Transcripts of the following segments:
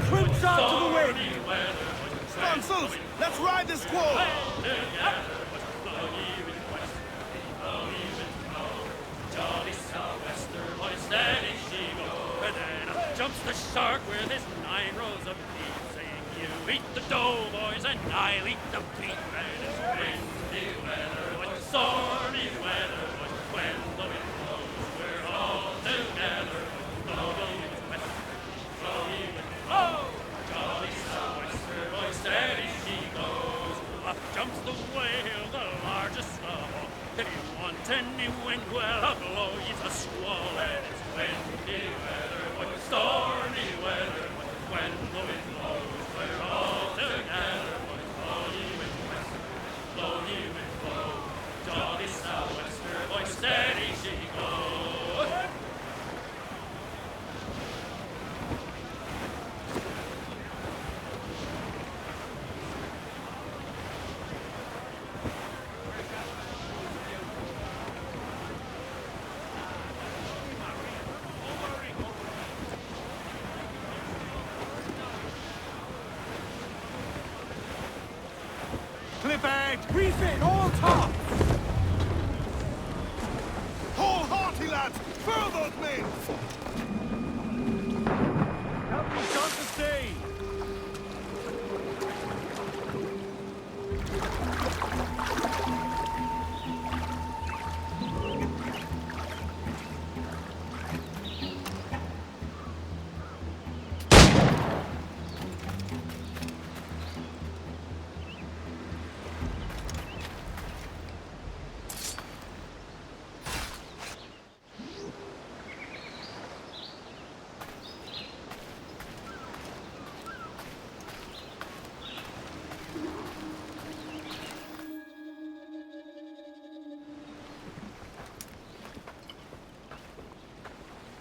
Troops out to the wind! Stonsels, let's ride this squall! Jolly sou'wester, boy, steady she goes. And then up jumps the shark with his 9 rows of teeth, saying, "You eat the dough, boys, and I'll eat the beef." And it's windy weather, but stormy weather, but when the wind blows, we're all together. Blow the wind west, blow ye wind blow. Jolly sou'wester, boy, steady she goes. Up jumps the whale, the largest of all. If you want any wind, well, I'll blow you a squall. And it's windy weather, but stormy weather, but when the wind blows, we're all together. But blow ye wind west, blow ye wind blow. Jolly sou'wester, boy, steady she goes. Clip edge! Reef it, all top! Hold hearty, lads! Furl those men! Help me shot to sea!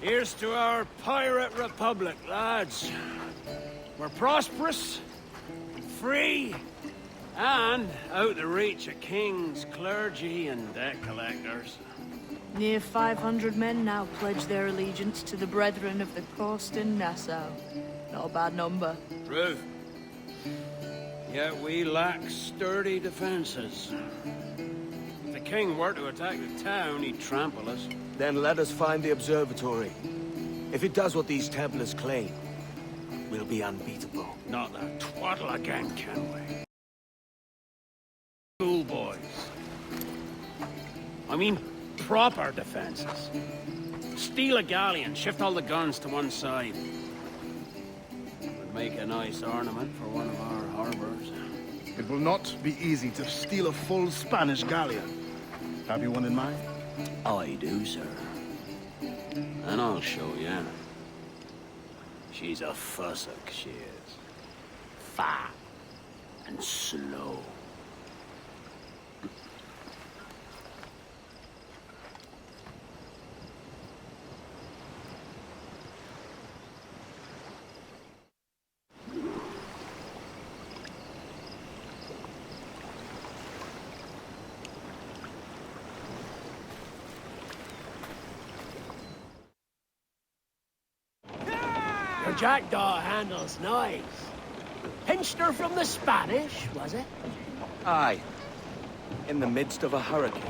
Here's to our pirate republic, lads. We're prosperous, free, and out the reach of kings, clergy, and debt collectors. Near 500 men now pledge their allegiance to the Brethren of the Coast in Nassau. Not a bad number. True. Yet we lack sturdy defenses. If the king were to attack the town, he'd trample us. Then let us find the observatory. If it does what these Templars claim, we'll be unbeatable. Not that twaddle again, can we? Schoolboys. I mean, proper defenses. Steal a galleon, shift all the guns to one side. Would make a nice ornament for one of our harbors. It will not be easy to steal a full Spanish galleon. Have you one in mind? I do, sir. And I'll show you. She's a fussock, she is. Fat and slow. Your jackdaw handles nice. Pinched her from the Spanish, was it? Aye. In the midst of a hurricane.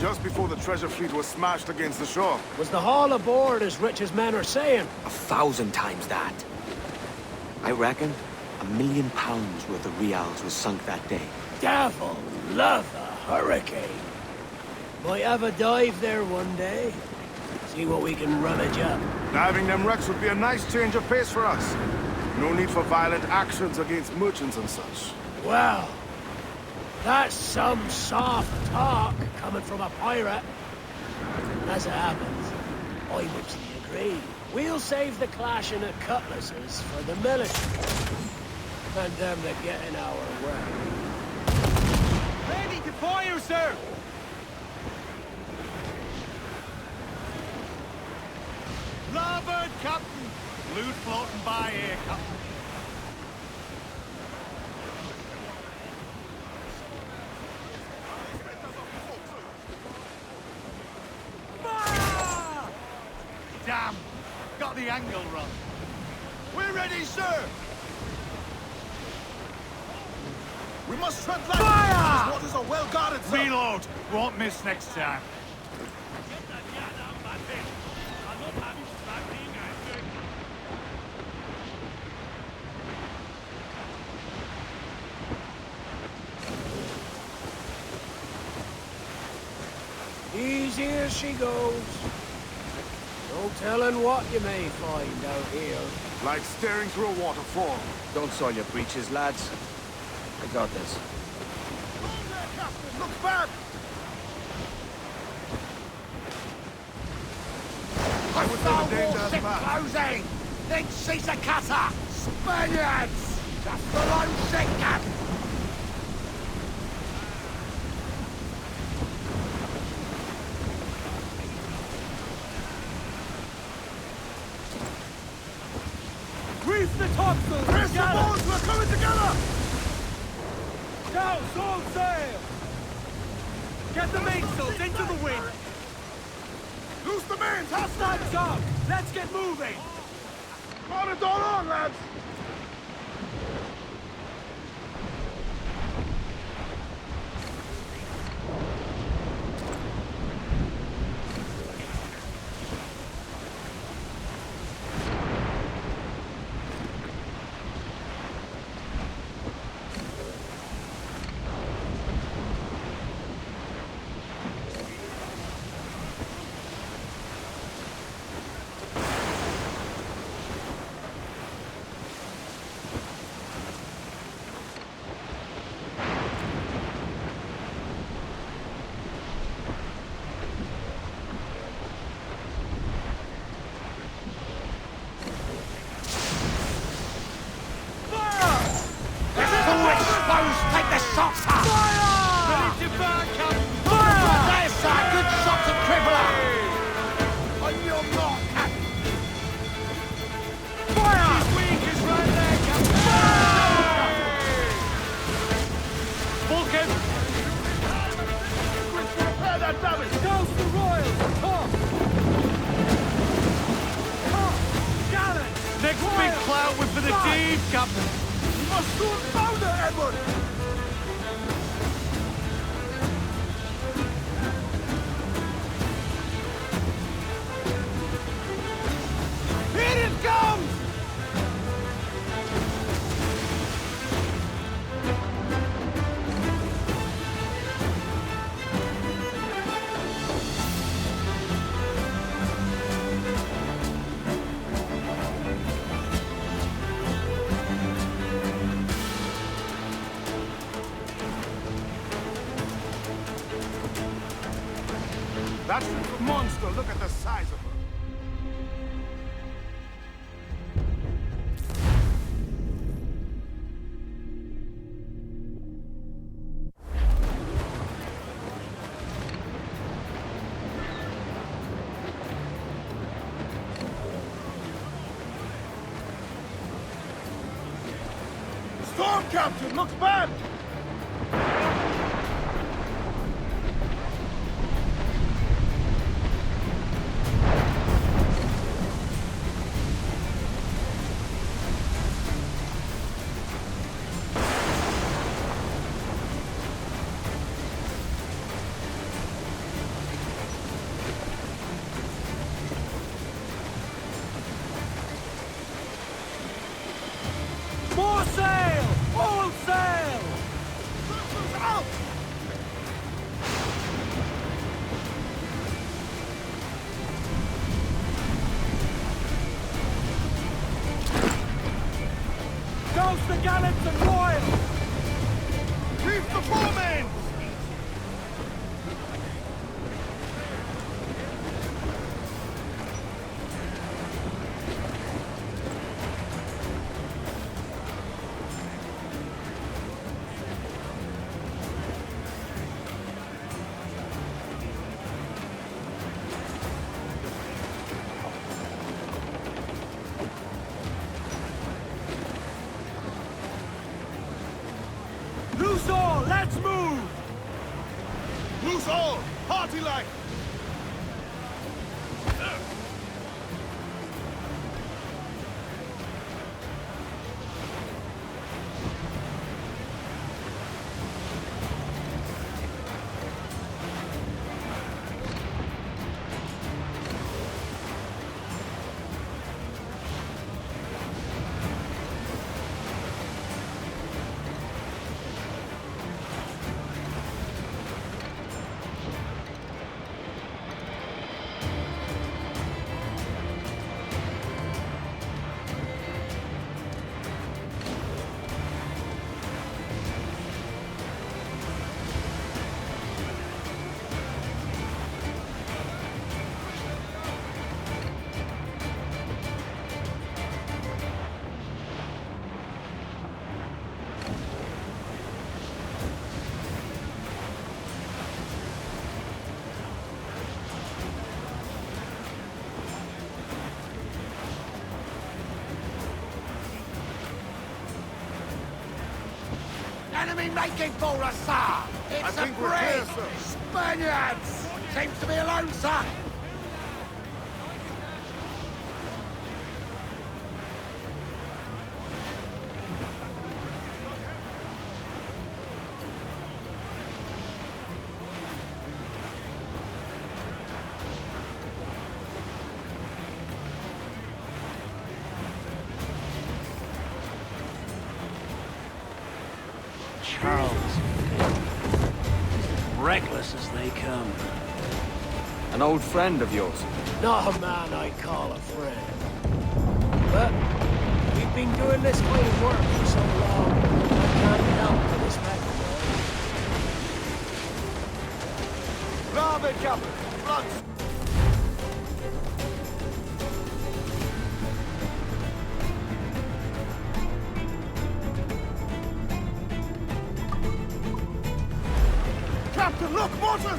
Just before the treasure fleet was smashed against the shore. Was the haul aboard as rich as men are saying? 1,000 times that. I reckon £1 million worth of reals was sunk that day. Devil love a hurricane. Might have a dive there one day. See what we can rummage up. Diving them wrecks would be a nice change of pace for us. No need for violent actions against merchants and such. Well, that's some soft talk coming from a pirate. As it happens, I mostly agree. We'll save the clashing of cutlasses for the military. And them that get in our way. Ready to fire, sir! Larboard, Captain! Loot floating by here, Captain. Damn! Got the angle wrong. We're We're ready, sir! We must tread lightly. Fire! These waters are well guarded, sir. Reload! Won't miss next time. Easy as she goes. No telling what you may find out here. Like staring through a waterfall. Don't soil your breeches, lads. I got this. Captain, look back! I was in a dangerous path. Closing! Think she's a cutter! Spaniards! Just below ship, Cap! Reef the topsails! Press the boats, we're coming together! Douse all sail! Get the mainsails into the wind! Loose the mains, hostile! Flags up! Let's get moving! On it all on, lads! Take the shots up! Ready to burn, Captain! There's a good shot to Crippler! On your mark, Captain! Fire! His wing is right there, Captain! Vulcan! Quick to repair that damage! Douse the royals! Top! Gallant! Next big clout with for the deed, Captain! You must soon founder, Edward! Here it comes! That's a monster, look at the size of her. Storm Captain, looks bad! More sail! All sail! Out! Douse the gallants and royals! Reef the foremains! Loose all! Let's move! Loose all! Party like! enemy making for us, sir? It's think a we're clear, bridge! sir. Spaniards! Seems to be alone, sir. Charles. Reckless as they come. An old friend of yours. Not a man I call a friend. But we've been doing this kind of work for so long, I can't help but respect it. Bravo, Captain. Front. Captain, look, mortars!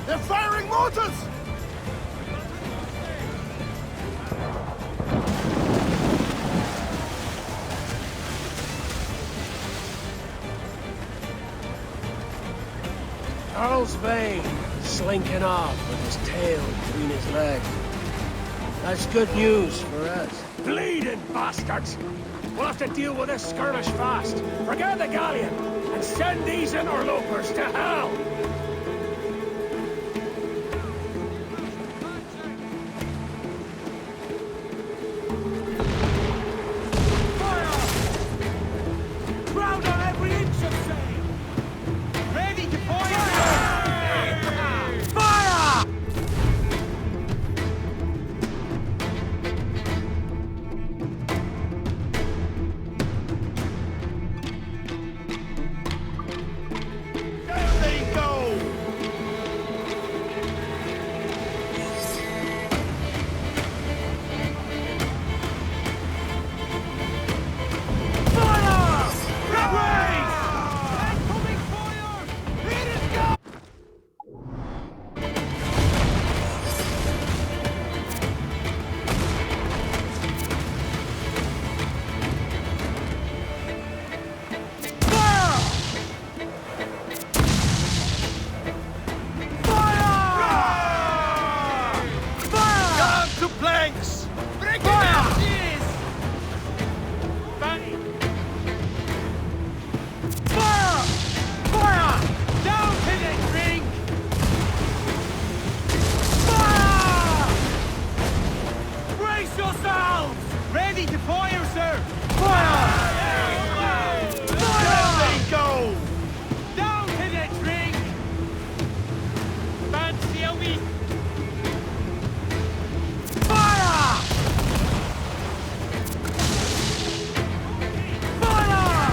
They're firing mortars! Charles Vane, slinking off with his tail between his legs. That's good news for us. Bleeding bastards! We'll have to deal with this skirmish fast. Forget the galleon, and send these interlopers to hell! Ground on every inch of sail! Ready to fire! Fire! There they go! Down to planks! Break it up! Fire! Fire! Down to the drink! Fire! Brace yourselves! Ready to fire, sir! Fire! There they go! Down to the drink! Fancy a wee... Fire! Fire!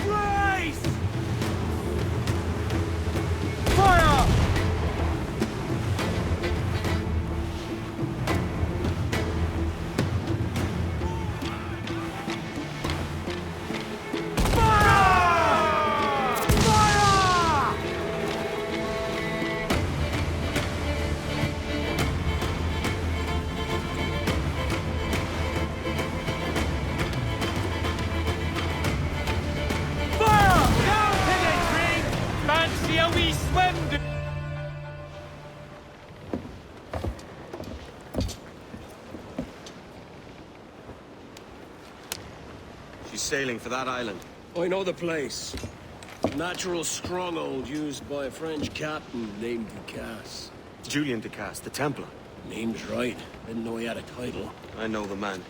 Brace! Fire! Fire! Fire! Fire! Down to the drink! Fancy a wee swim! She's sailing for that island. I know the place. Natural stronghold used by a French captain named Ducasse. Julian Ducasse, the Templar. Name's right. Didn't know he had a title. I know the man.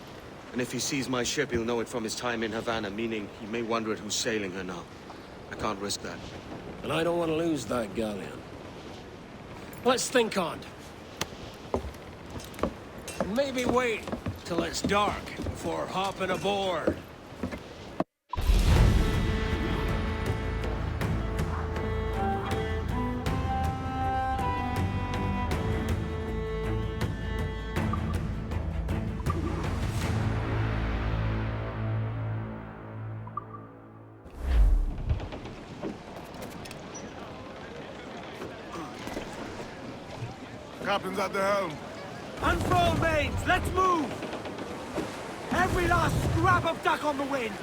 And if he sees my ship, he'll know it from his time in Havana, meaning he may wonder at who's sailing her now. I can't risk that. And I don't want to lose that galleon. Let's think on it. Maybe wait till it's dark before hopping aboard. captain's at the helm. Unfurl mains, let's move! Every last scrap of duck on the wind!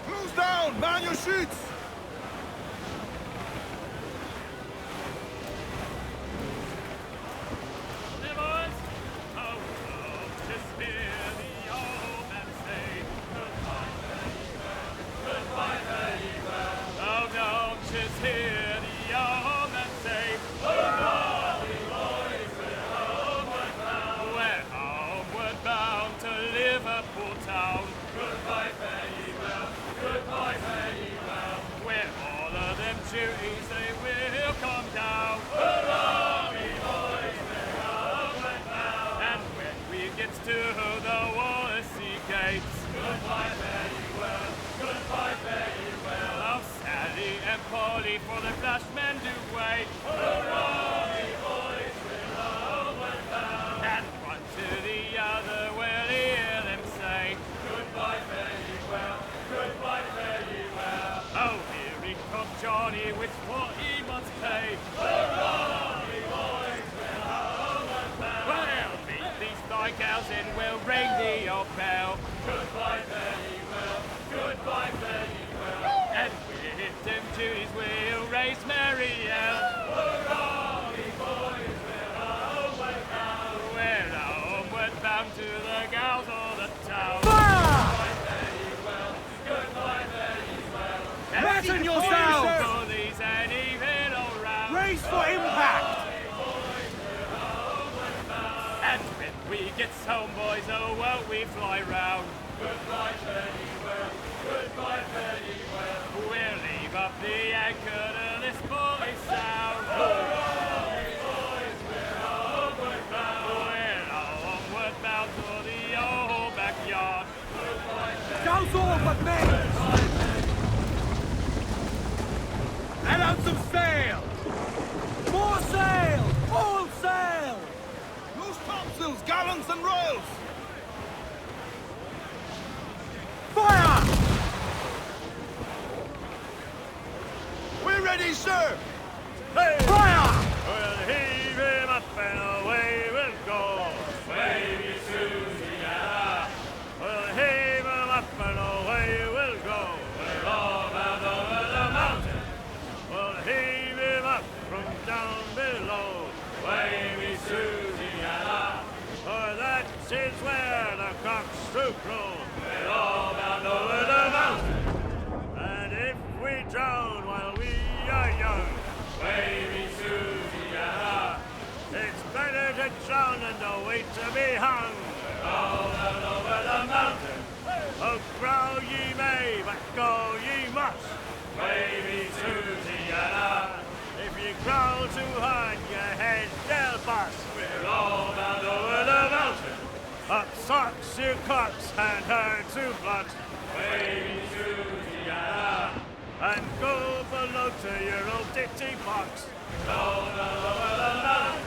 Close down! Man your sheets! Duties they will come down. Hurrah, me boys, we're homeward bound. And when we get to the Wallasey gates, goodbye, fare ye well, goodbye, fare ye well. Oh, Sally and Polly for the flashmen do wait. Hurrah, me boys, we're homeward bound. And one to the other will hear them say, goodbye, fare ye well, goodbye, fare ye well. Oh, comes Johnny with what he must pay. Hurrah, me boys, we're homeward bound. Well, beat these thy gals and we'll ring the old bell. Goodbye, fare ye well, goodbye, fare ye well. And with them duties we'll raise Marielle. Hurrah, me boys, we're homeward bound. We're homeward bound to the gals of the town. Goodbye, fare ye well, goodbye, fare ye well. Fasten yourselves! And even around. Race for impact! And when we get home, boys, oh, won't we fly round? Goodbye, fare ye well, goodbye, fare ye well. We'll leave up the anchor to this bully sound. Hurrah, me boys, we're homeward bound. We're homeward bound to the old backyard. Goodbye, fare ye well. Douse all but me! Let out some sail! More sail! All sail! Loose topsails, gallants and royals! Fire! We're ready, sir! Hey! Fire! We'll heave him up and away we'll go. Wavy Susie-Anna. We'll heave him up and away we'll go. We're all bound over the mountain. We'll heave him up from down below. Wavy Susie-Anna. For that is where the cocks do crow. We're all bound over the mountain. And if we drown while we are young, wavy Susie-Anna, it's better to drown than to wait to be hung. We're all bound over the mountain. Oh, growl ye may, but go ye must. Wavy Susie-Anna, if you growl too hard, your head they'll bust. We're all bound over the mountain. Up socks, you cocks, and her two blocks. Wavy Susie-Anna, and go below to your old ditty box. All down over the mountain.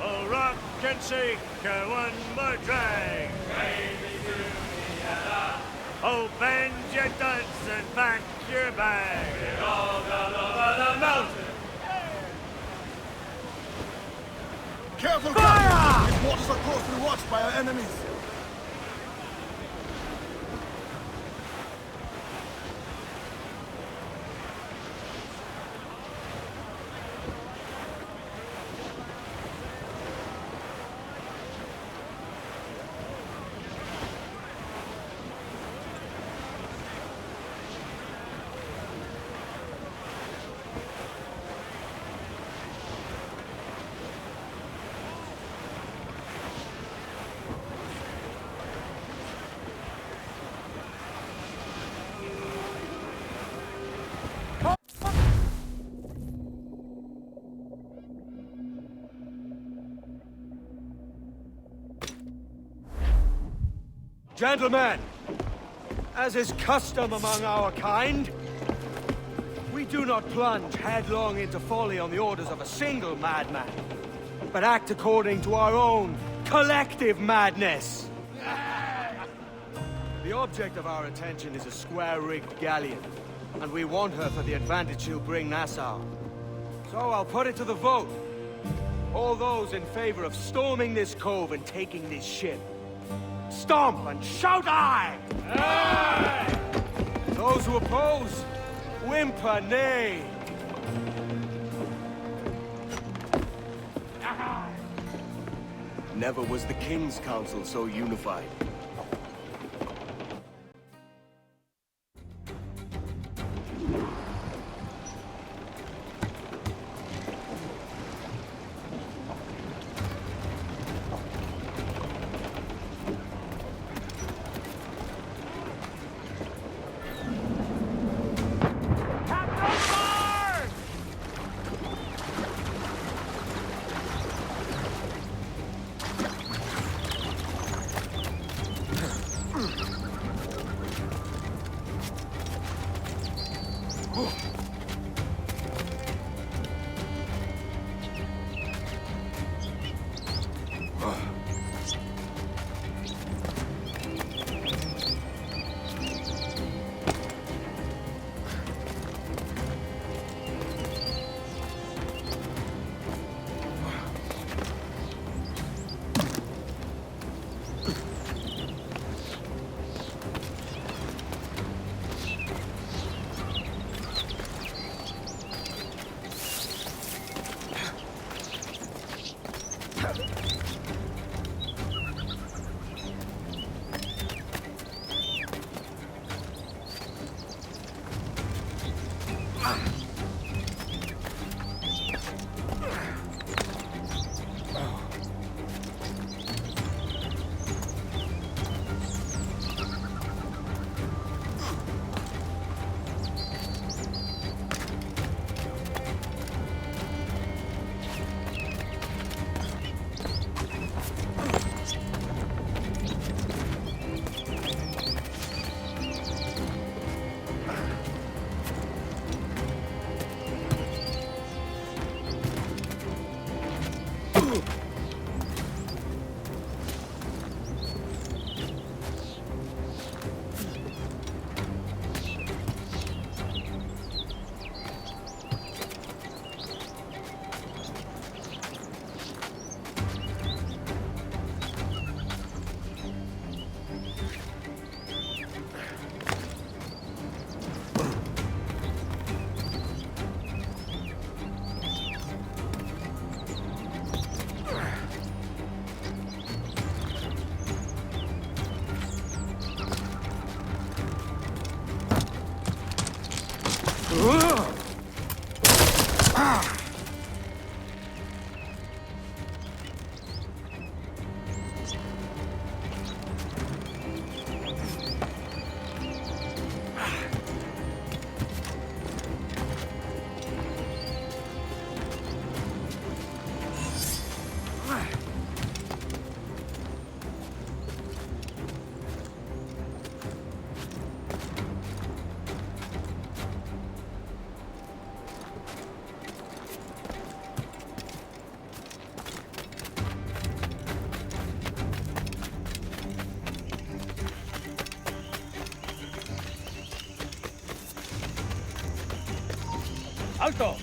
Oh, rock and shake her one more drag. Wavy Susie-Anna. Oh, bend your duds and pack your bag. We're all down over the mountain. Careful, Fire! Captain! These waters are closely watched by our enemies. Gentlemen, as is custom among our kind, we do not plunge headlong into folly on the orders of a single madman, but act according to our own collective madness. The object of our attention is a square-rigged galleon, and we want her for the advantage she'll bring Nassau. So I'll put it to the vote. All those in favor of storming this cove and taking this ship, stomp and shout aye! Aye! Those who oppose, whimper nay! Never was the King's Council so unified. ¡Alto!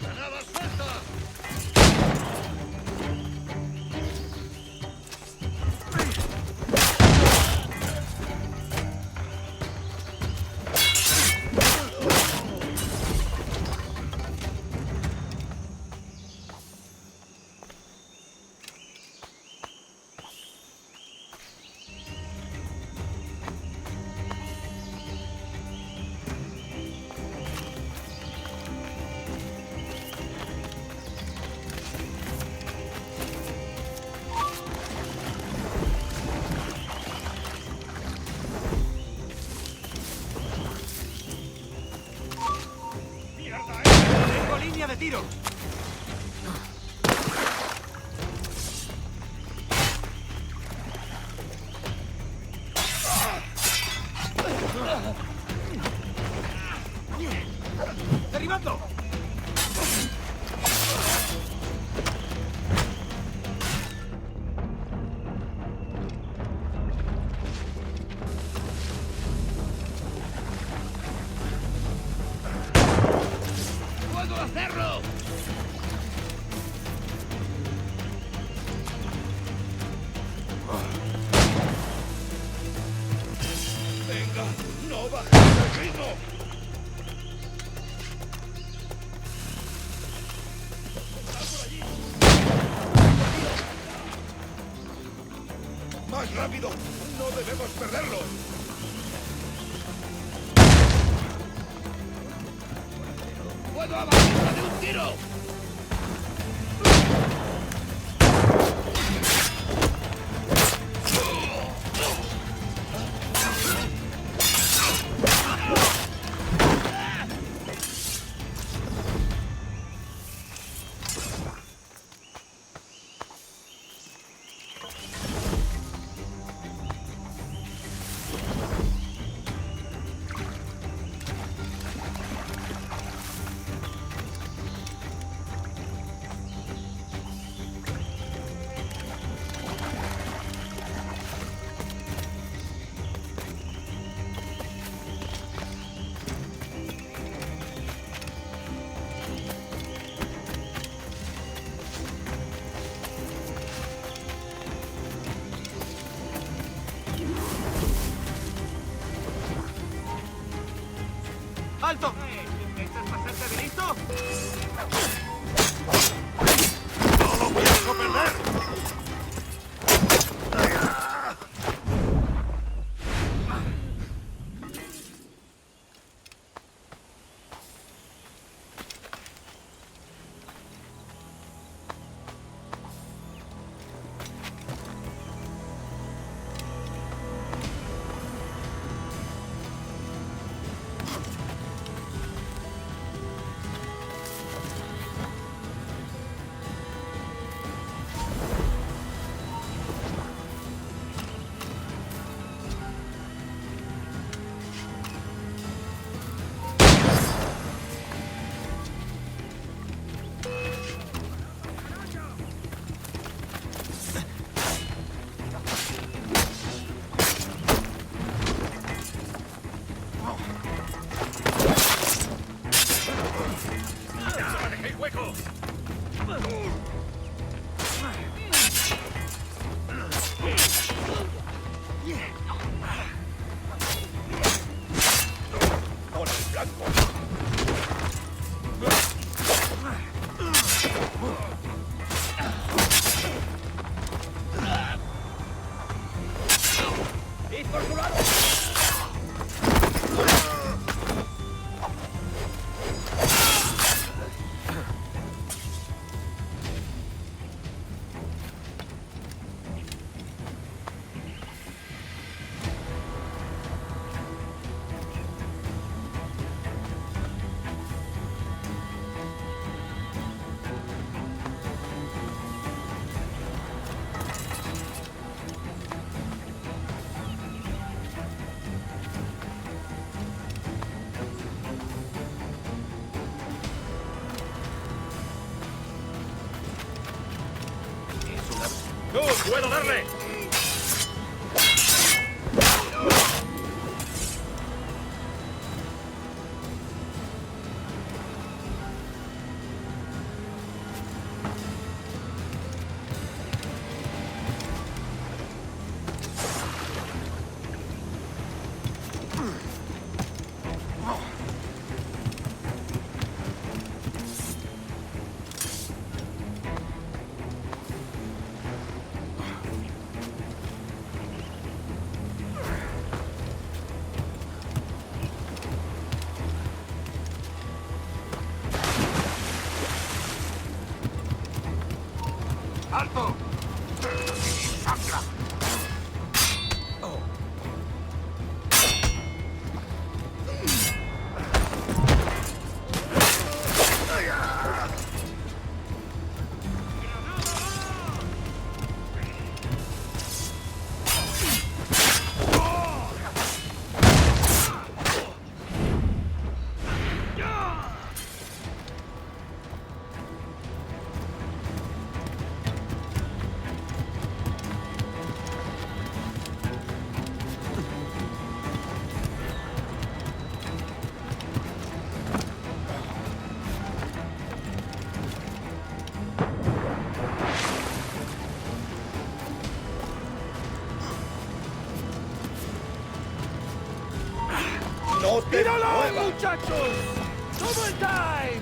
¡Granada suelta! ¡Tengo línea de tiro! ¡Derribando! ¡Puedo hacerlo! ¡Venga! ¡No bajes el ritmo! ¡Más rápido! ¡No debemos perderlo! ¡Puedo abatirla de un tiro! ¡Alto! ¿Intentas pasarte de listo? ¡No lo pienso perder! ¡No puedo darle! ¡Alto! ¡Sacra! ¡No te muevas, muchachos! ¡Double time!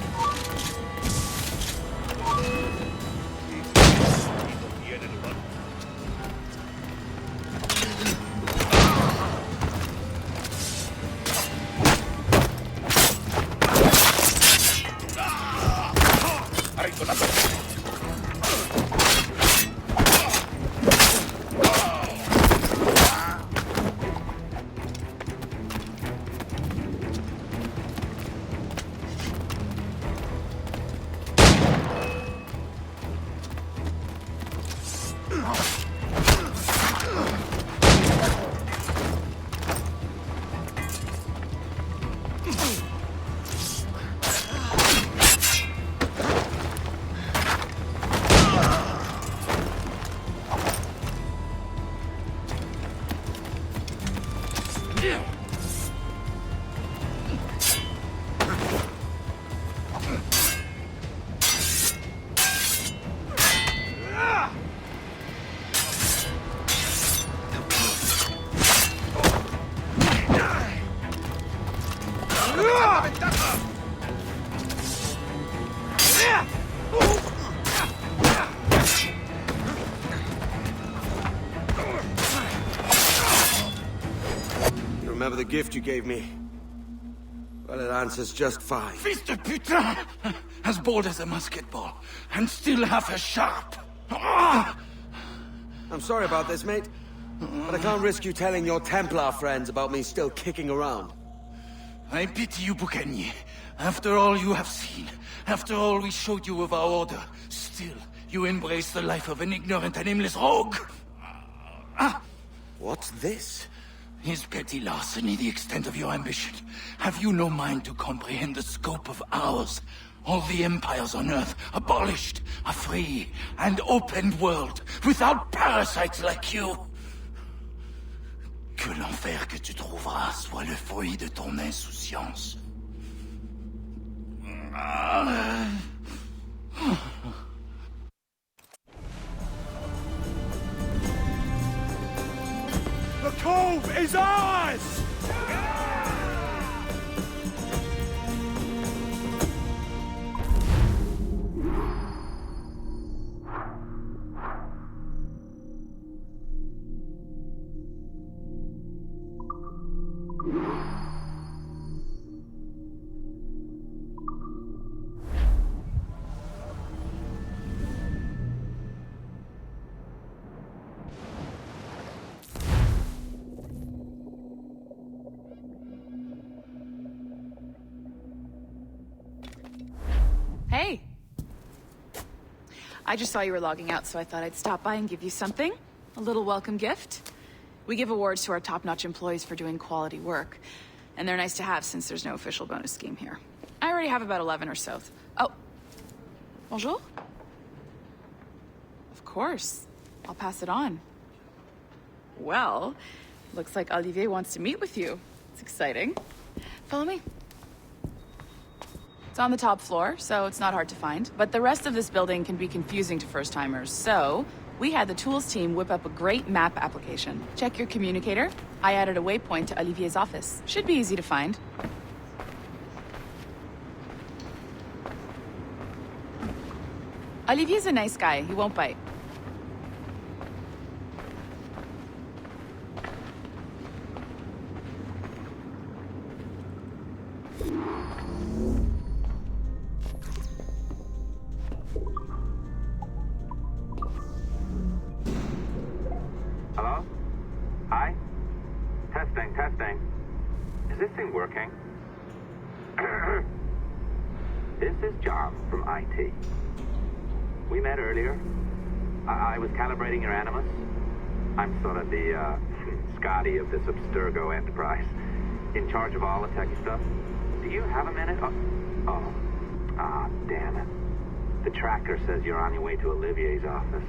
You remember the gift you gave me? Well, it answers just fine. Fils de putain! As bold as a musket ball, and still half as sharp. Ah! I'm sorry about this, mate. But I can't risk you telling your Templar friends about me still kicking around. I pity you, Boucanier. After all you have seen, after all we showed you of our order, still you embrace the life of an ignorant and aimless rogue. What's this? Is petty larceny the extent of your ambition? Have you no mind to comprehend the scope of ours? All the empires on Earth abolished, a free and open world, without parasites like you. Que l'enfer que tu trouveras soit le fruit de ton insouciance. The cove is ours! Hey! I just saw you were logging out, so I thought I'd stop by and give you something. A little welcome gift. We give awards to our top-notch employees for doing quality work. And they're nice to have since there's no official bonus scheme here. I already have about 11 or so. Oh. Bonjour? Of course. I'll pass it on. Well, looks like Olivier wants to meet with you. It's exciting. Follow me. It's on the top floor, so it's not hard to find. But the rest of this building can be confusing to first-timers, so we had the tools team whip up a great map application. Check your communicator. I added a waypoint to Olivier's office. Should be easy to find. Olivier's a nice guy. He won't bite. Hello? Hi? Testing, testing. Is this thing working? This is John from IT. We met earlier. I was calibrating your Animus. I'm sort of the, Scotty of this Abstergo enterprise. In charge of all the techie stuff. Do you have a minute? Damn it. The tracker says you're on your way to Olivier's office.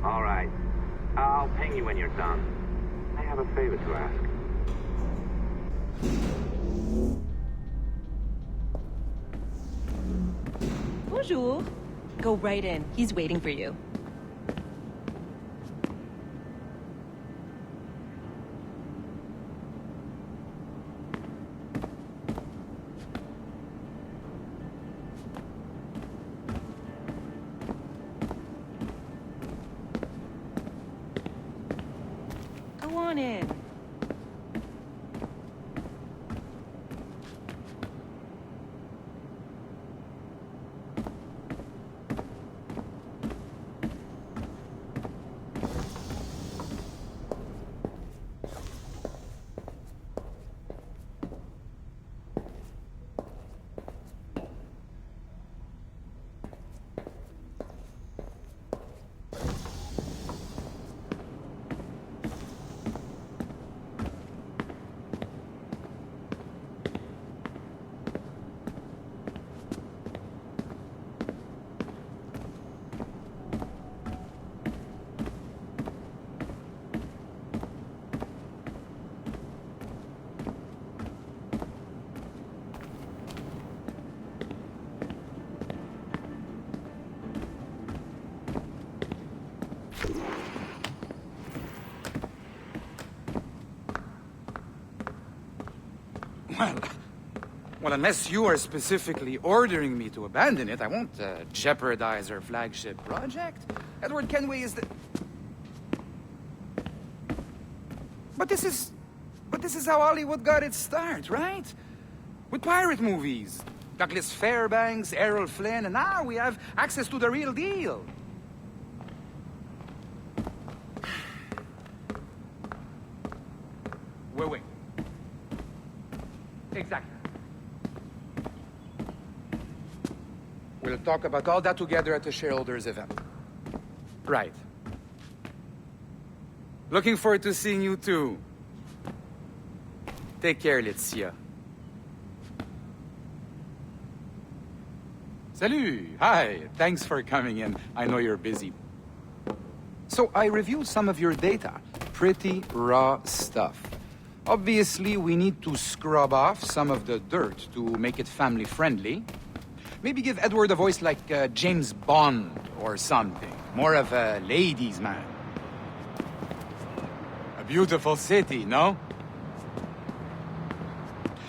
All right. I'll ping you when you're done. I have a favor to ask. Bonjour. Go right in. He's waiting for you. Go on in. Well, Well, unless you are specifically ordering me to abandon it, I won't jeopardize our flagship project. Edward Kenway is the... But this is how Hollywood got its start, right? With pirate movies. Douglas Fairbanks, Errol Flynn, and now we have access to the real deal. Wait. Exactly. We'll talk about all that together at the shareholders event. Right. Looking forward to seeing you too. Take care, Laetitia. Salut! Hi! Thanks for coming in. I know you're busy. So I reviewed some of your data. Pretty raw stuff. Obviously, we need to scrub off some of the dirt to make it family-friendly. Maybe give Edward a voice like James Bond or something. More of a ladies' man. A beautiful city, no?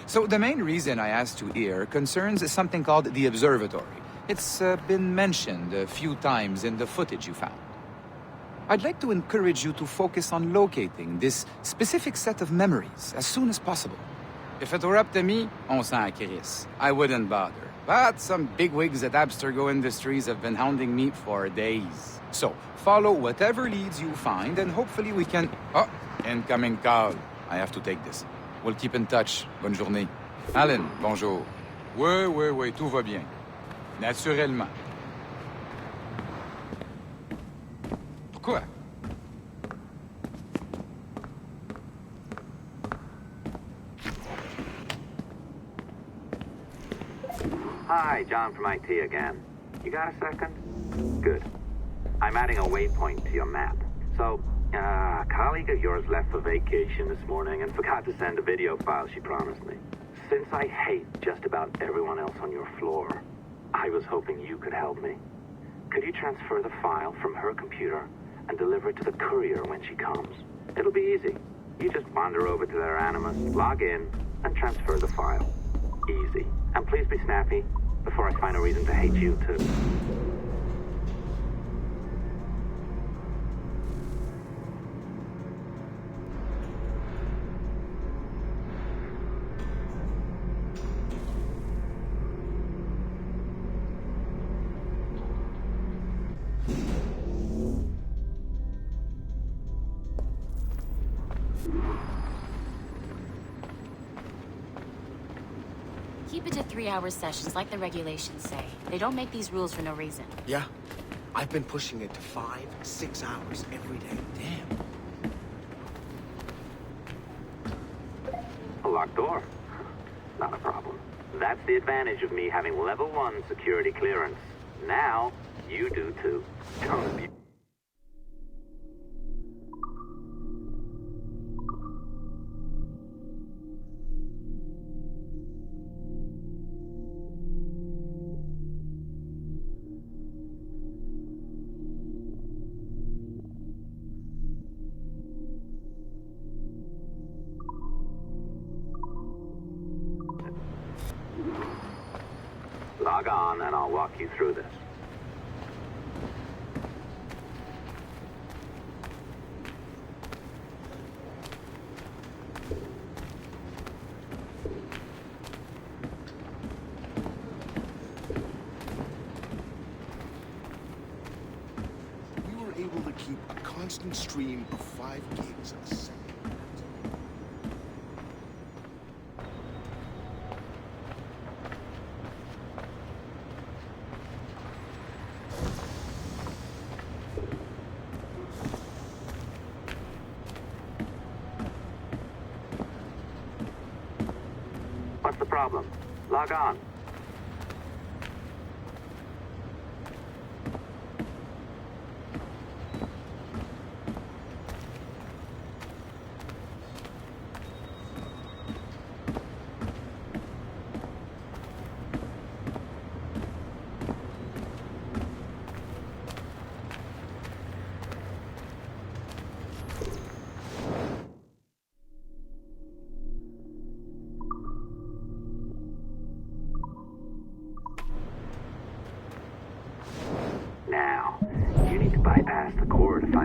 So the main reason I asked you here concerns something called the Observatory. It's been mentioned a few times in the footage you found. I'd like to encourage you to focus on locating this specific set of memories as soon as possible. If it were up to me, on s'en crisse. I wouldn't bother. But some bigwigs at Abstergo Industries have been hounding me for days. So, follow whatever leads you find and hopefully we can... Oh, incoming call. I have to take this. We'll keep in touch. Bonne journée. Alan, bonjour. Oui, tout va bien. Naturellement. Pourquoi? Hi, John from IT again. You got a second? Good. I'm adding a waypoint to your map. So, a colleague of yours left for vacation this morning and forgot to send a video file she promised me. Since I hate just about everyone else on your floor, I was hoping you could help me. Could you transfer the file from her computer and deliver it to the courier when she comes? It'll be easy. You just wander over to their Animus, log in, and transfer the file. Easy. And please be snappy before I find a reason to hate you too. Keep it to 3-hour sessions like the regulations say. They don't make these rules for no reason. Yeah. I've been pushing it to 5-6 hours every day. Damn. A locked door? Not a problem. That's the advantage of me having level 1 security clearance. Now, you do too. Don't be... Log on and I'll walk you through this. We were able to keep a constant stream of 5 gigs a second. What's the problem? Log on.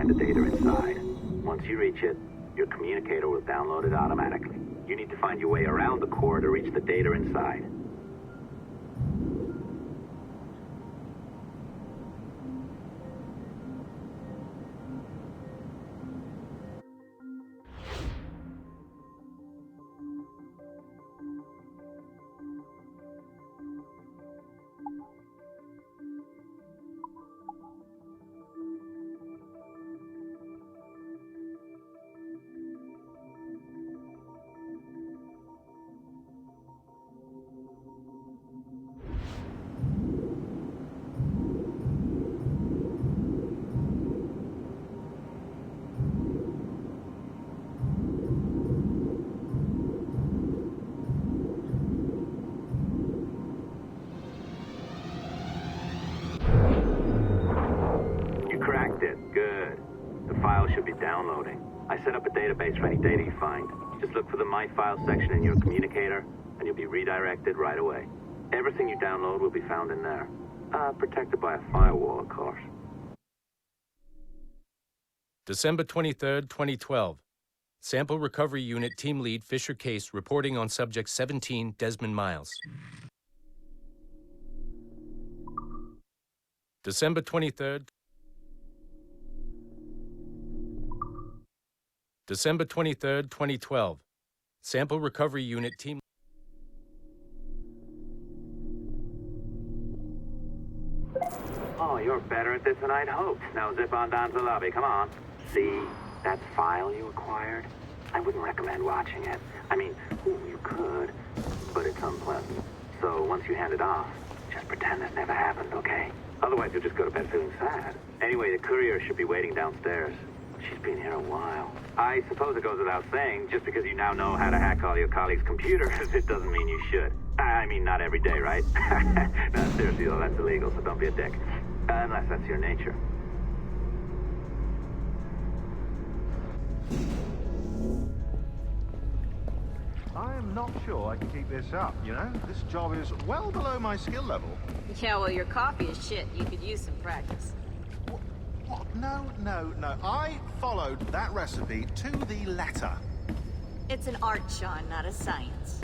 find the data inside. Once you reach it, your communicator will download it automatically. You need to find your way around the core to reach the data inside. Good. The file should be downloading. I set up a database for any data you find. Just look for the My Files section in your communicator, and you'll be redirected right away. Everything you download will be found in there. Protected by a firewall, of course. December 23rd, 2012. Sample Recovery Unit Team Lead Fisher Case reporting on Subject 17, Desmond Miles. December 23rd. December 23rd, 2012. Sample Recovery Unit Team... Oh, you're better at this than I'd hoped. Now zip on down to the lobby, come on. See, that file you acquired? I wouldn't recommend watching it. I mean, you could, but it's unpleasant. So once you hand it off, just pretend this never happened, okay? Otherwise you'll just go to bed feeling sad. Anyway, the courier should be waiting downstairs. She's been here a while. I suppose it goes without saying, just because you now know how to hack all your colleagues' computers, it doesn't mean you should. I mean, not every day, right? No, seriously though, that's illegal, so don't be a dick. Unless that's your nature. I am not sure I can keep this up, you know? This job is well below my skill level. Yeah, well, your coffee is shit. You could use some practice. What? No. I followed that recipe to the letter. It's an art, Sean, not a science.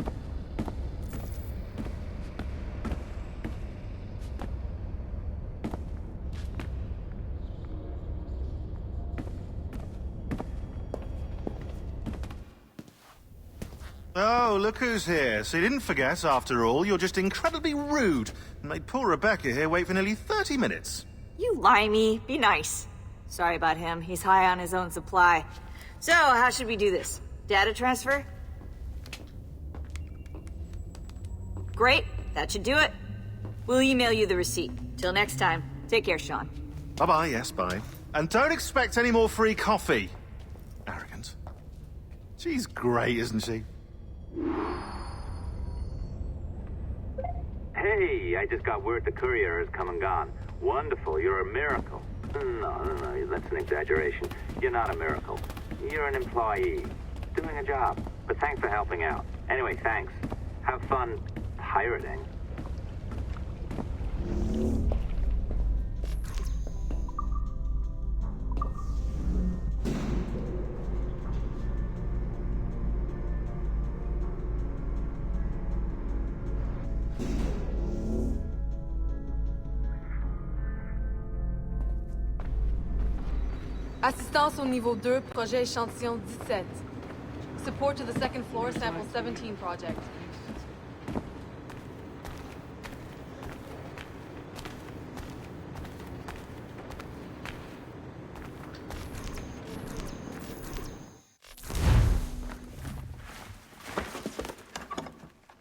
Oh, look who's here. So you didn't forget, after all, you're just incredibly rude and made poor Rebecca here wait for nearly 30 minutes. You limey. Be nice. Sorry about him. He's high on his own supply. So, how should we do this? Data transfer? Great. That should do it. We'll email you the receipt. Till next time. Take care, Sean. Bye-bye, yes, bye. And don't expect any more free coffee. Arrogant. She's great, isn't she? Hey, I just got word the courier has come and gone. Wonderful, you're a miracle. No, that's an exaggeration. You're not a miracle. You're an employee, doing a job. But thanks for helping out. Anyway, thanks. Have fun pirating. Assistance au niveau 2, projet échantillon 17. Support to the second floor, sample 17 project.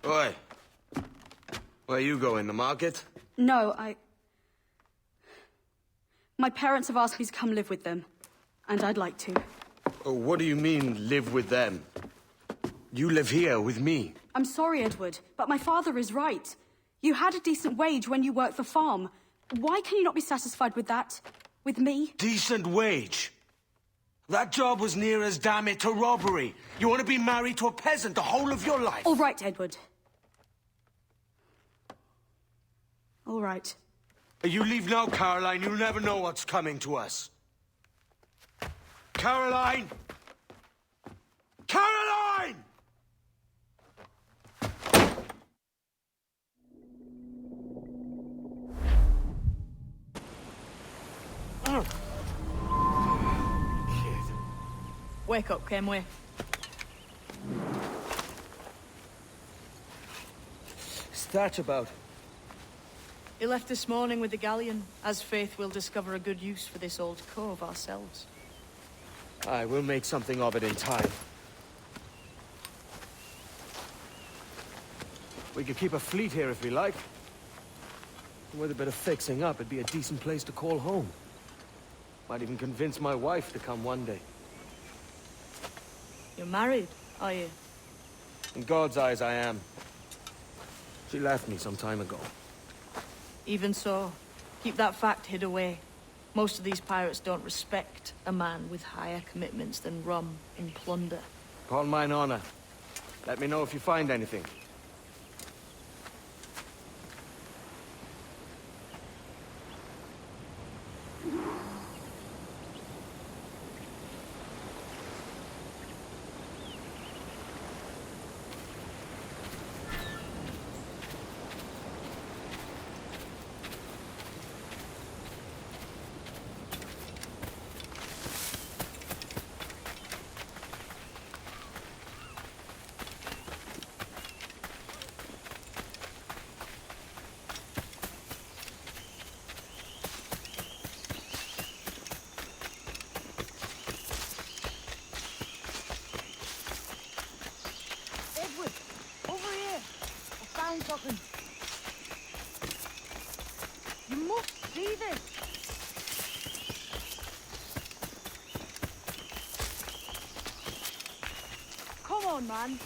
Oi. Where you going, the market? No, My parents have asked me to come live with them. And I'd like to. Oh, what do you mean, live with them? You live here with me. I'm sorry, Edward, but my father is right. You had a decent wage when you worked the farm. Why can you not be satisfied with that? With me? Decent wage? That job was near as, damn it, to robbery. You want to be married to a peasant the whole of your life? All right, Edward. All right. You leave now, Caroline. You'll never know what's coming to us. Caroline! Caroline! Wake up, Kenway. What's that about? He left this morning with the galleon. As Faith will discover a good use for this old cove ourselves. Aye, we'll make something of it in time. We could keep a fleet here if we like. And with a bit of fixing up, it'd be a decent place to call home. Might even convince my wife to come one day. You're married, are you? In God's eyes, I am. She left me some time ago. Even so, keep that fact hid away. Most of these pirates don't respect a man with higher commitments than rum and plunder. Upon mine honor. Let me know if you find anything. Something. You must see this. Come on, man.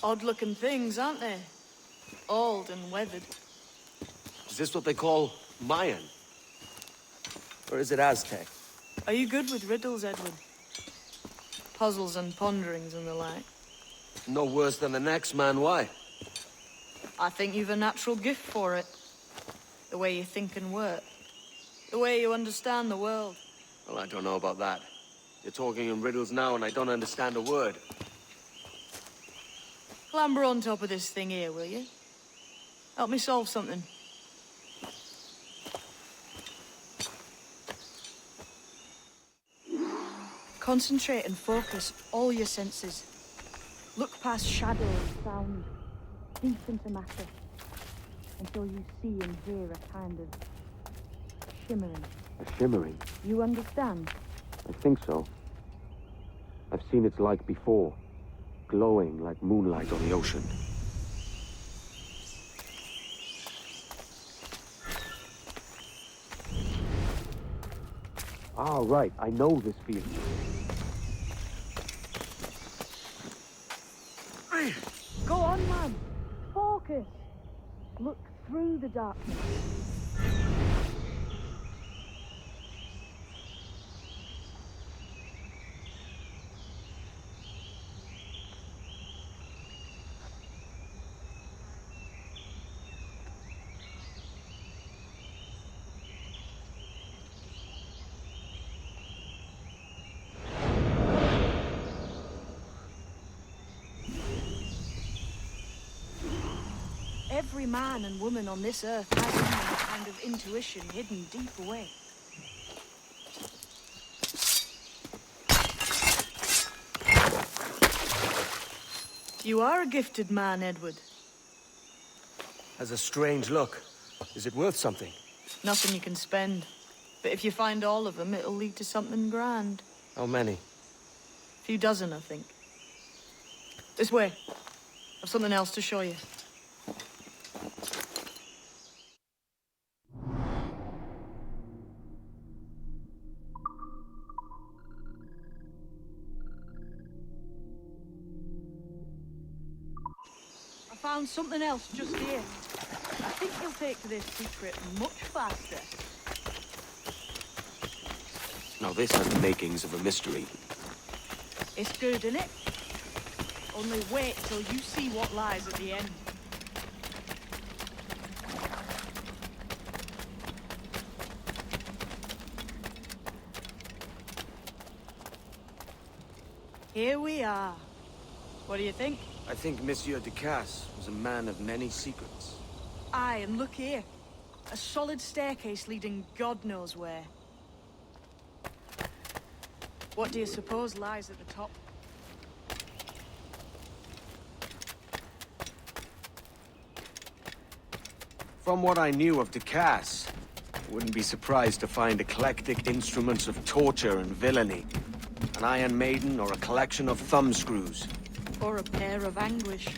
Odd-looking things, aren't they? Old and weathered. Is this what they call Mayan? Or is it Aztec? Are you good with riddles, Edward? Puzzles and ponderings and the like? No worse than the next man, why? I think you've a natural gift for it. The way you think and work. The way you understand the world. Well, I don't know about that. You're talking in riddles now and I don't understand a word. Clamber on top of this thing here, will you? Help me solve something. Concentrate and focus all your senses. Look past shadow and sound, deep into matter, until you see and hear a kind of shimmering. A shimmering? You understand? I think so. I've seen its like before, glowing like moonlight on the ocean. Ah, right. I know this feeling. Go on, man. Focus. Look through the darkness. Every man and woman on this earth has in them a kind of intuition hidden deep away. You are a gifted man, Edward. Has a strange look. Is it worth something? Nothing you can spend. But if you find all of them, it'll lead to something grand. How many? A few dozen, I think. This way. I've something else to show you. I found something else just here. I think you'll take to this secret much faster. Now this has the makings of a mystery. It's good, isn't it? Only wait till you see what lies at the end. Here we are. What do you think? I think Monsieur Ducasse was a man of many secrets. Aye, and look here. A solid staircase leading God knows where. What do you suppose lies at the top? From what I knew of Ducasse, I wouldn't be surprised to find eclectic instruments of torture and villainy. An Iron Maiden or a collection of thumbscrews. Or a pair of anguish.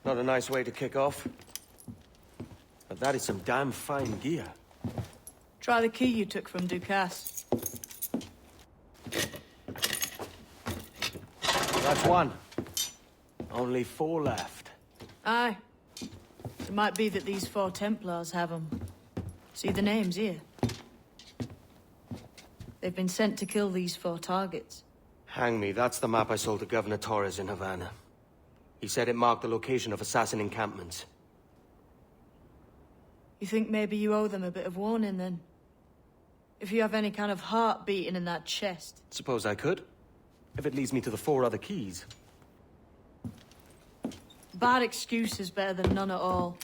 Not a nice way to kick off. But that is some damn fine gear. Try the key you took from Ducasse. That's one. Only 4 left. Aye. It might be that these 4 Templars have them. See the names here? They've been sent to kill these 4 targets. Hang me, that's the map I sold to Governor Torres in Havana. He said it marked the location of assassin encampments. You think maybe you owe them a bit of warning, then? If you have any kind of heart beating in that chest. Suppose I could. If it leads me to the 4 other keys. Bad excuse is better than none at all.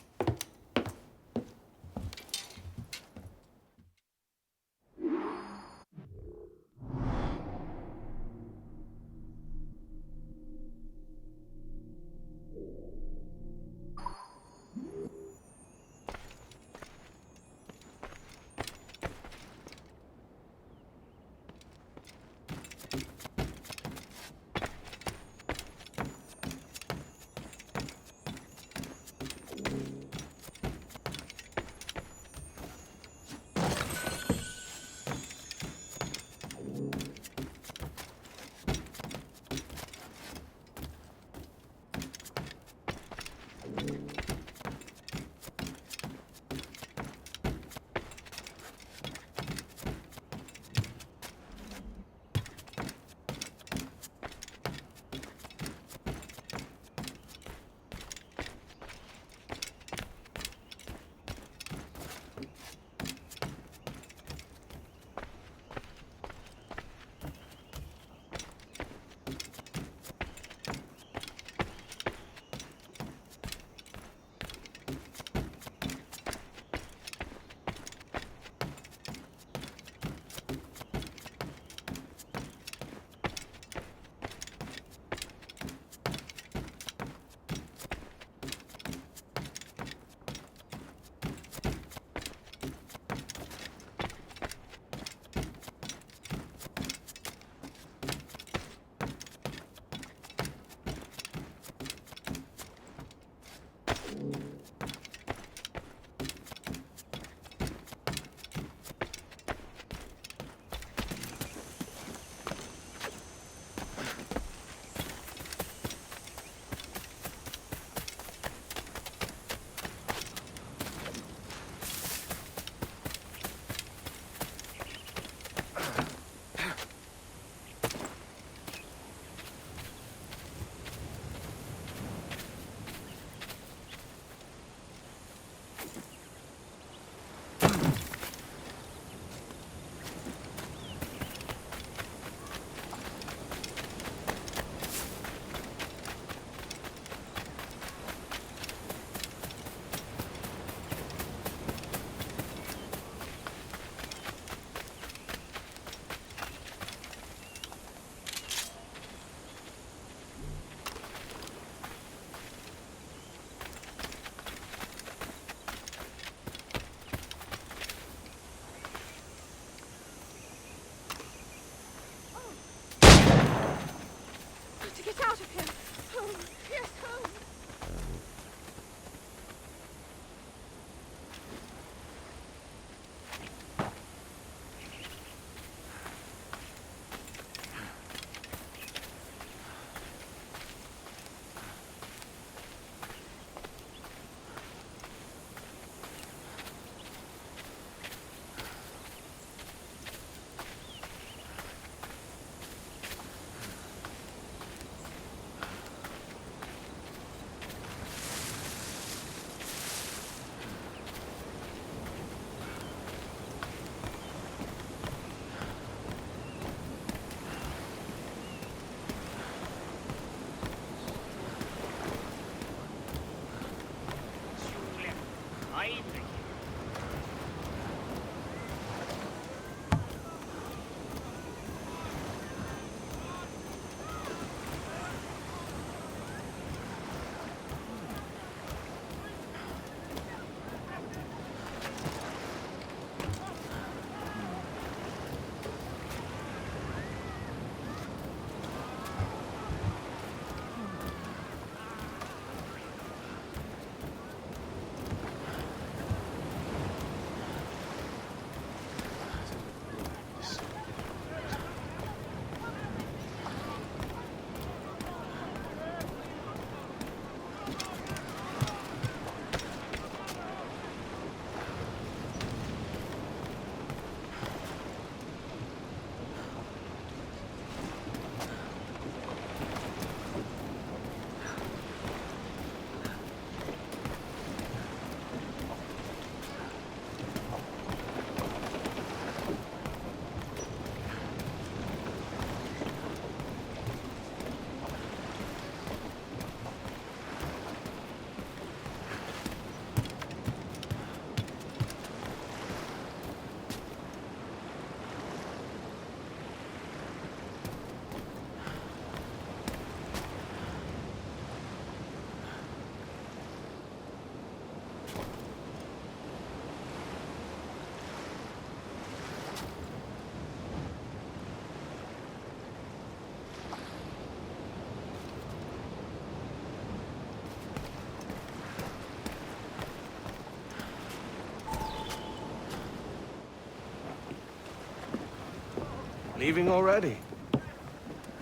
Leaving already?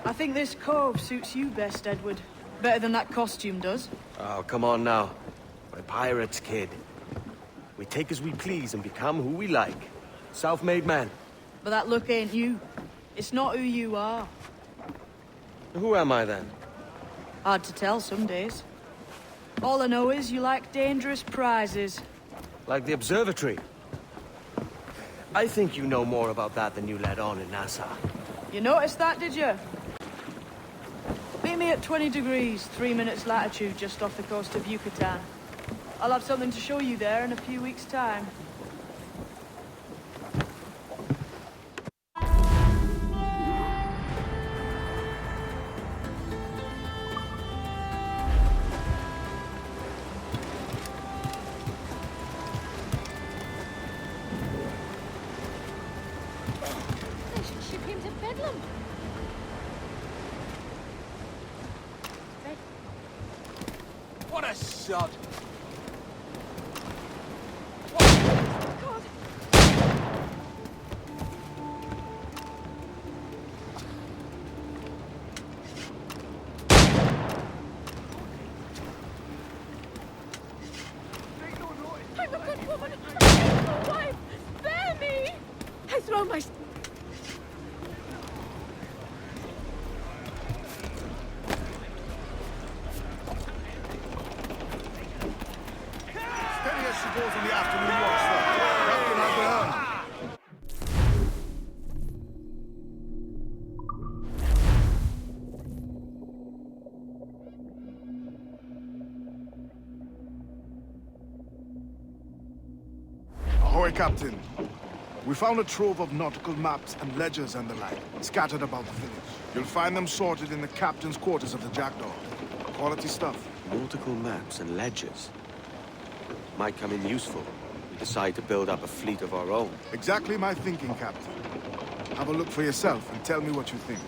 I think this cove suits you best, Edward. Better than that costume does. Oh, come on now. We're pirates, kid. We take as we please and become who we like. Self-made man. But that look ain't you. It's not who you are. Who am I then? Hard to tell some days. All I know is you like dangerous prizes. Like the observatory. I think you know more about that than you let on in Nassau. You noticed that, did you? Meet me at 20 degrees, 3 minutes latitude just off the coast of Yucatan. I'll have something to show you there in a few weeks' time. They should ship him to Bedlam. What a shot! I'm a good woman. I'm a wife. Spare me. I throw my... Steady as she goes on the afternoon walk, sir. Captain Aldehan. Ahoy, Captain. We found a trove of nautical maps and ledgers and the like, scattered about the village. You'll find them sorted in the captain's quarters of the Jackdaw. Quality stuff. Nautical maps and ledgers. Might come in useful. We decide to build up a fleet of our own. Exactly my thinking, Captain. Have a look for yourself and tell me what you think.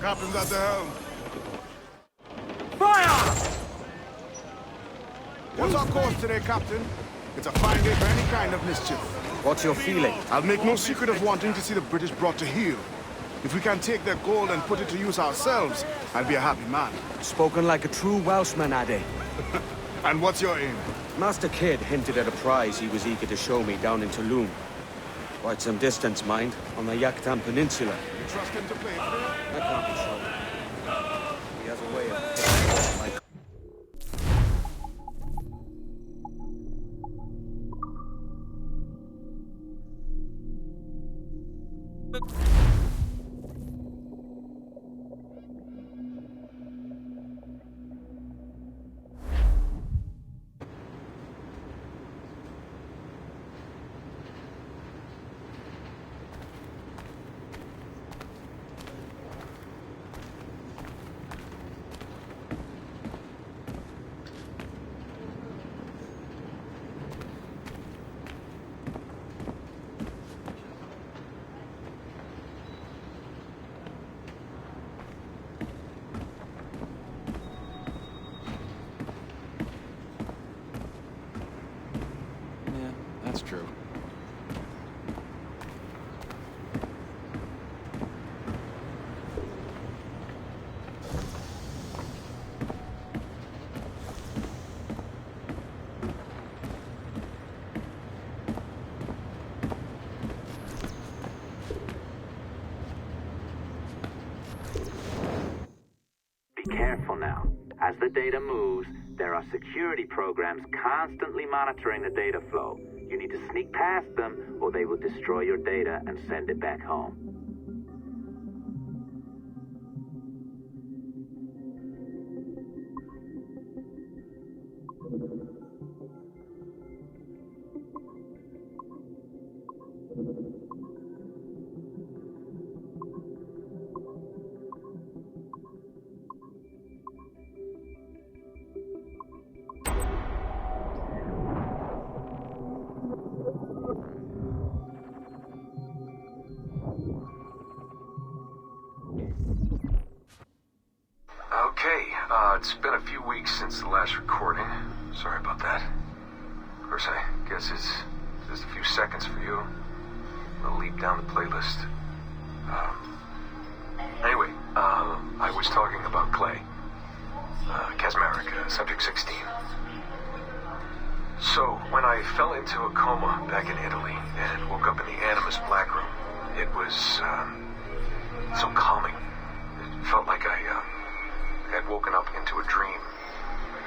Captain's at the helm. Fire! What's our course today, Captain? It's a fine day for any kind of mischief. What's your feeling? I'll make no secret of wanting to see the British brought to heel. If we can take their gold and put it to use ourselves, I'll be a happy man. Spoken like a true Welshman, Addy. And what's your aim? Master Kidd hinted at a prize he was eager to show me down in Tulum. Quite some distance, mind, on the Yaktan Peninsula. You trust him to play fair? I can't control him. He has a way of taking my... That's true. Be careful now. As the data moves, there are security programs constantly monitoring the data flow. You need to sneak past them, or they will destroy your data and send it back home. It's been a few weeks since the last recording. Sorry about that. Of course, I guess it's just a few seconds for you. I'll leap down the playlist. Anyway, I was talking about Clay. Casmerica, Subject 16. So, when I fell into a coma back in Italy and woke up in the Animus Black Room, it was, so calming. It felt like I had woken up into a dream.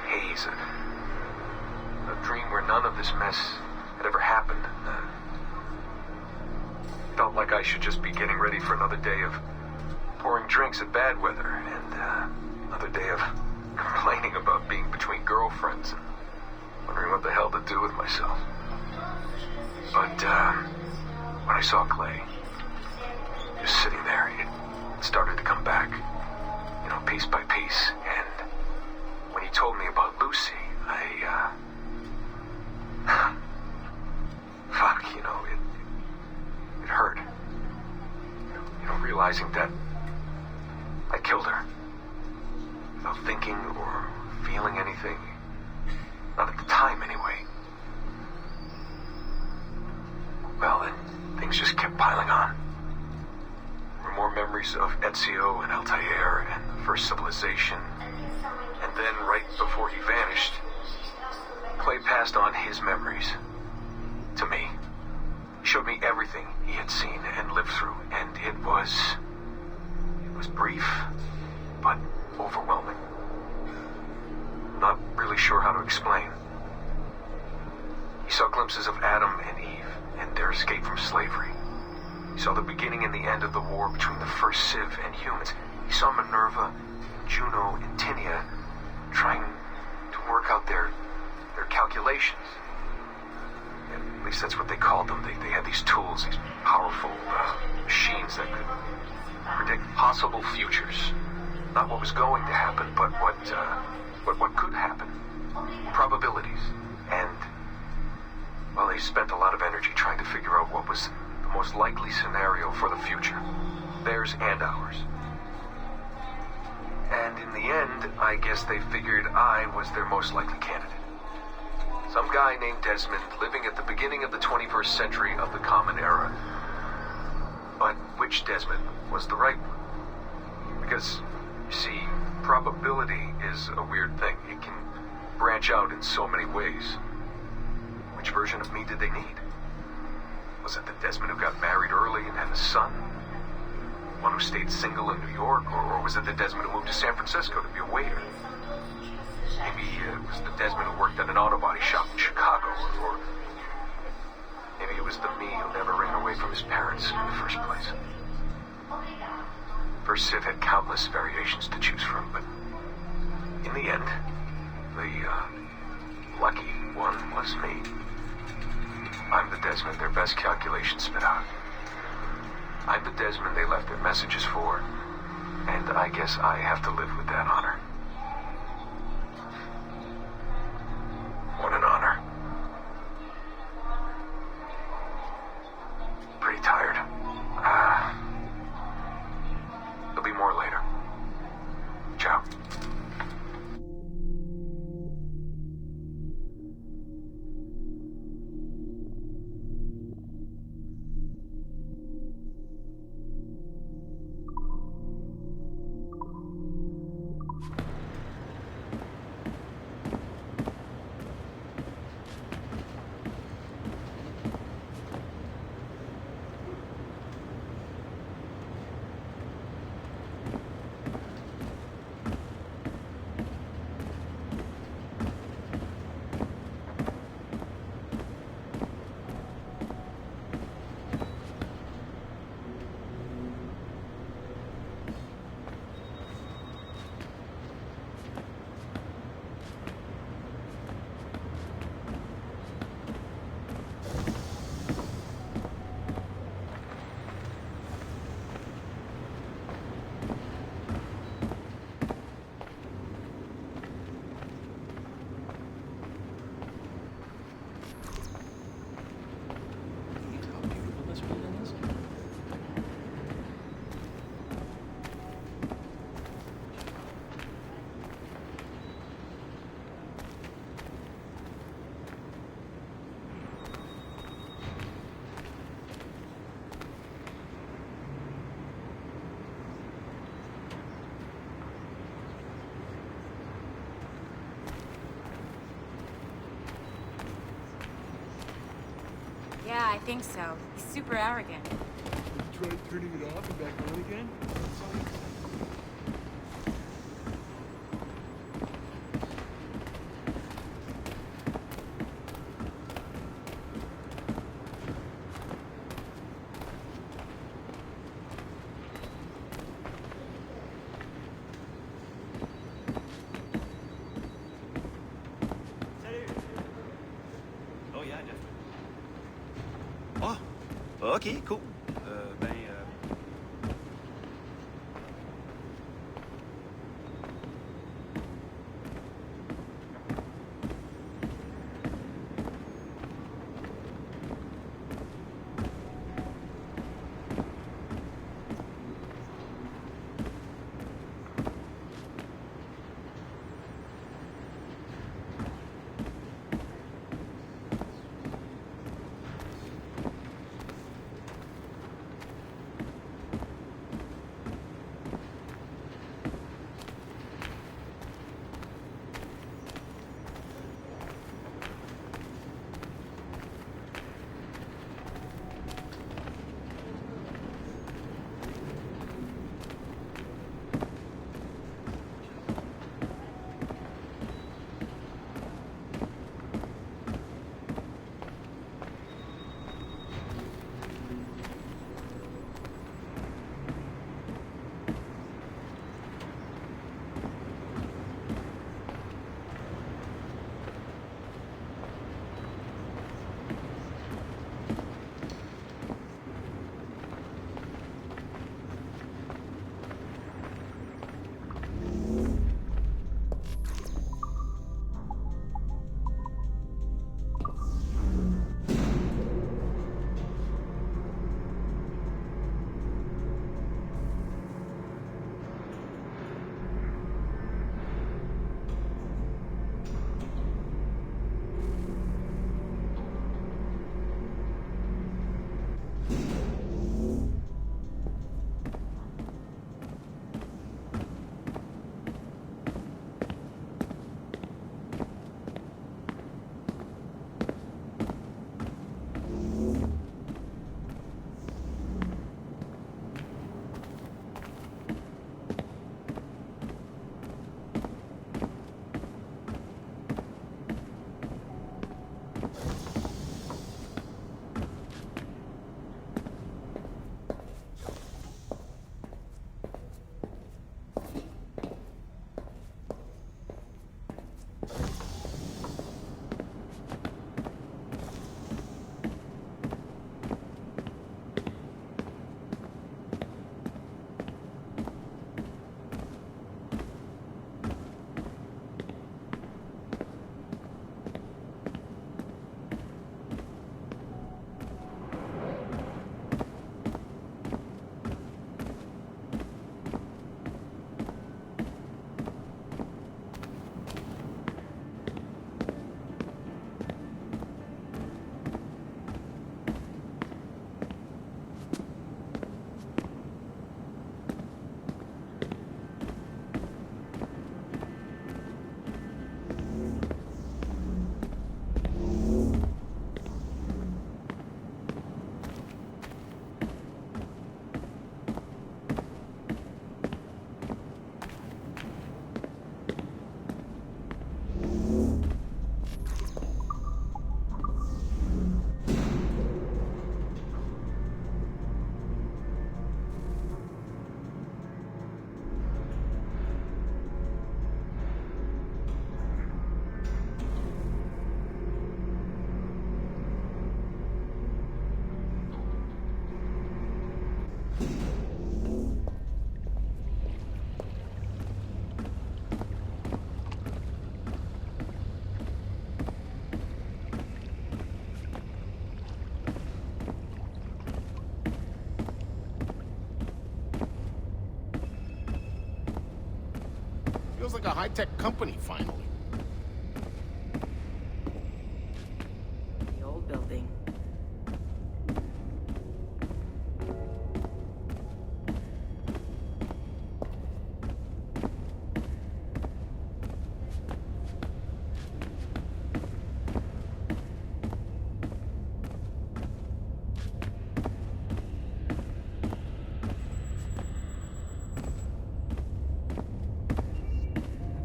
Haze. A dream where none of this mess had ever happened. Felt like I should just be getting ready for another day of pouring drinks at bad weather, and another day of complaining about being between girlfriends and wondering what the hell to do with myself. But when I saw Clay, just sitting there, it started to come back. You know, piece by piece, and when he told me about Lucy, fuck, you know, it hurt. You know, realizing that I killed her without thinking or feeling anything. Not at the time, anyway. Well, then, things just kept piling on. There were more memories of Ezio and Altair and the First Civilization. And then, right before he vanished, Clay passed on his memories to me. He showed me everything he had seen and lived through, and it was brief, but overwhelming. Not really sure how to explain. He saw glimpses of Adam and Eve and their escape from slavery. He saw the beginning and the end of the war between the first Civ and humans. He saw Minerva, Juno, and Tinia trying to work out their calculations. At least that's what they called them. They had these tools, these powerful machines that could predict possible futures. Not what was going to happen, but what could happen. Probabilities. And, well, they spent a lot of energy trying to figure out what was the most likely scenario for the future. Theirs and ours. And in the end, I guess they figured I was their most likely candidate. Some guy named Desmond living at the beginning of the 21st century of the Common Era. But which Desmond was the right one? Because, you see, probability is a weird thing. It can branch out in so many ways. Which version of me did they need? Was it the Desmond who got married early and had a son? One who stayed single in New York? Or was it the Desmond who moved to San Francisco to be a waiter? Maybe it was the Desmond who worked at an auto body shop in Chicago, or maybe it was the me who never ran away from his parents in the first place. First Civ had countless variations to choose from, but in the end, the lucky one was me. I'm the Desmond their best calculations spit out. I'm the Desmond they left their messages for, and I guess I have to live with that honor. What an honor. Pretty tired. There'll be more later. Ciao. Yeah, I think so. He's super arrogant. Try turning it off and back on again? Oh yeah, definitely. Oh, ok, cool. Feels like a high-tech company, finally. The old building.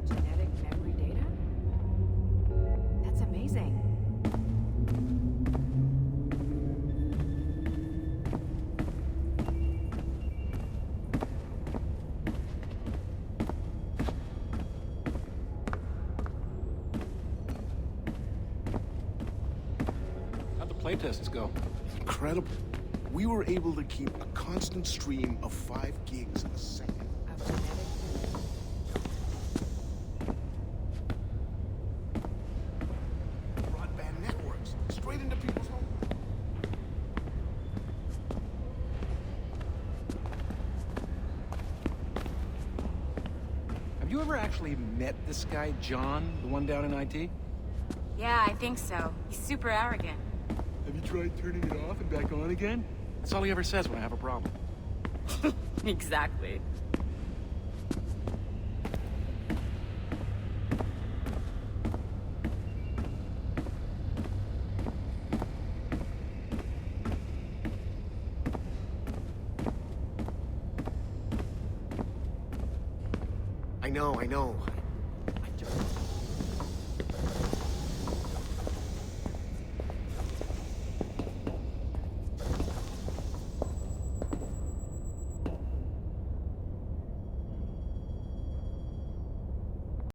Genetic memory data? That's amazing. How'd the playtests go? Incredible. We were able to keep a constant stream of 5 gigs a second. Broadband networks, straight into people's homes. Have you ever actually met this guy, John, the one down in IT? Yeah, I think so. He's super arrogant. Have you tried turning it off and back on again? That's all he ever says when I have a problem. Exactly. I know.